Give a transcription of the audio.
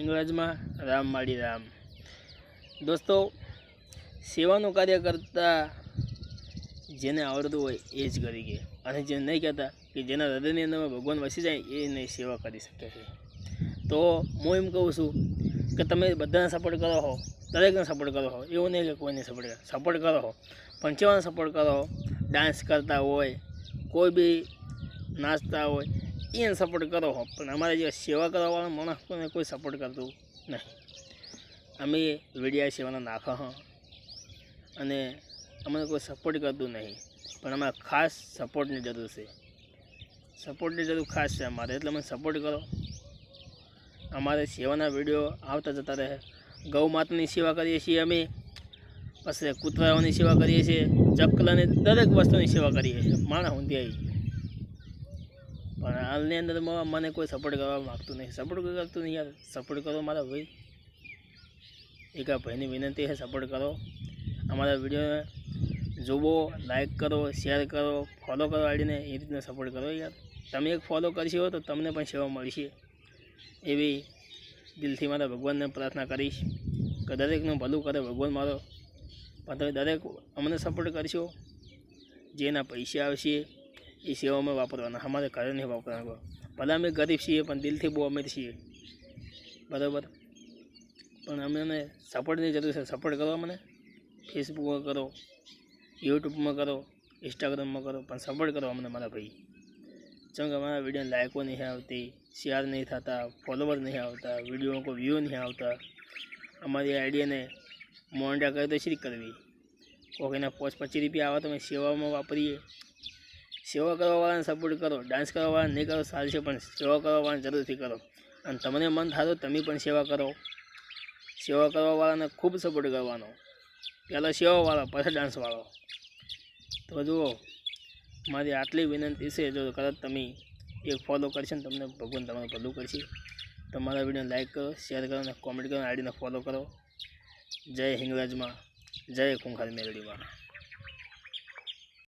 હિંગળાજમાં રામ માળી રામ। દોસ્તો, સેવાનું કાર્ય કરતા જેને આવડતું હોય એ જ કરી કે, અને જે નહીં કહેતા કે જેના હૃદયની અંદર ભગવાન વસી જાય એ નહીં સેવા કરી શકે છે। તો હું એમ કહું છું કે તમે બધાને સપોર્ટ કરો હો, દરેકને સપોર્ટ કરો હો, એવું નહીં કે કોઈને સપોર્ટ કરો હો, પણ કેવાનો સપોર્ટ કરો હો? ડાન્સ કરતા હોય, કોઈ બી નાચતા હોય એને સપોર્ટ કરો હો, પણ અમારે જે સેવા કરવાવાળા માણસોને કોઈ સપોર્ટ કરતું નહીં। અમે વિડીયા સેવાના નાખો હા, અને અમને કોઈ સપોર્ટ કરતું નહીં, પણ અમારે ખાસ સપોર્ટની જરૂર છે। સપોર્ટની જરૂર ખાસ છે અમારે, એટલે મને સપોર્ટ કરો। અમારે સેવાના વિડીયો આવતા જતા રહે। ગૌ માતાની સેવા કરીએ છીએ અમે, પછી કૂતરાઓની સેવા કરીએ છીએ, ચકલાની દરેક વસ્તુની સેવા કરીએ છીએ, માણસ ઊંધી આવી ગયું। પણ હાલની અંદર મને કોઈ સપોર્ટ કરવા માગતું નહીં, સપોર્ટ કરતું નહીં યાર। સપોર્ટ કરો મારા ભાઈ, એક આ ભાઈની વિનંતી છે, સપોર્ટ કરો। અમારા વિડીયોને જુઓ, લાઈક કરો, શેર કરો, ફોલો કરો આઈડીને, એ રીતના સપોર્ટ કરો યાર। તમે એક ફોલો કરશો તો તમને પણ સેવા મળશે, એવી દિલથી મારા ભગવાનને પ્રાર્થના કરીશ કે દરેકનું ભલું કરે ભગવાન મારો। પણ તમે દરેક અમને સપોર્ટ કરશો, જેના પૈસા આવશે એ સેવામાં વાપરવાના, અમારે ઘરે નહીં વાપરવાના। ભલે અમે ગરીબ છીએ પણ દિલથી બહુ અમીર છીએ, બરાબર। પણ અમને સપોર્ટની જરૂર છે, સપોર્ટ કરો મને। ફેસબુકમાં કરો, યુટ્યુબમાં કરો, ઇન્સ્ટાગ્રામમાં કરો, પણ સપોર્ટ કરો અમને મારા ભાઈ। જેમ કે અમારા વિડીયોને લાઇકો નહીં આવતી, શેર નહીં થતા, ફોલોવર નહીં આવતા, વિડીયોમાં કોઈ વ્યૂ નહીં આવતા। અમારી આઈડિયાને મોનિટર કરી તો શી કરવી? કોઈના 25 રૂપિયા આવે તો અમે સેવામાં વાપરીએ। સેવા કરવાવાળાને સપોર્ટ કરો, ડાન્સ કરવાવાળાને નહીં કરો ચાલશે, પણ સેવા કરવાવાળાને જરૂરથી કરો। અને તમને મન થાય તો તમે પણ સેવા કરો। સેવા કરવાવાળાને ખૂબ સપોર્ટ કરવાનો, પહેલાં સેવાવાળા પછી ડાન્સવાળો। તો જુઓ, મારી આટલી વિનંતી છે, જો કદાચ તમે એક ફોલો કરશે ને તમને ભગવાન તમારું ભલું કરશે। તમારા વિડીયોને લાઈક કરો, શેર કરો અને કોમેન્ટ કરો, આઈડીને ફોલો કરો। જય હિંગળાજમાં, જય ખૂંખાર મેલડીમાં।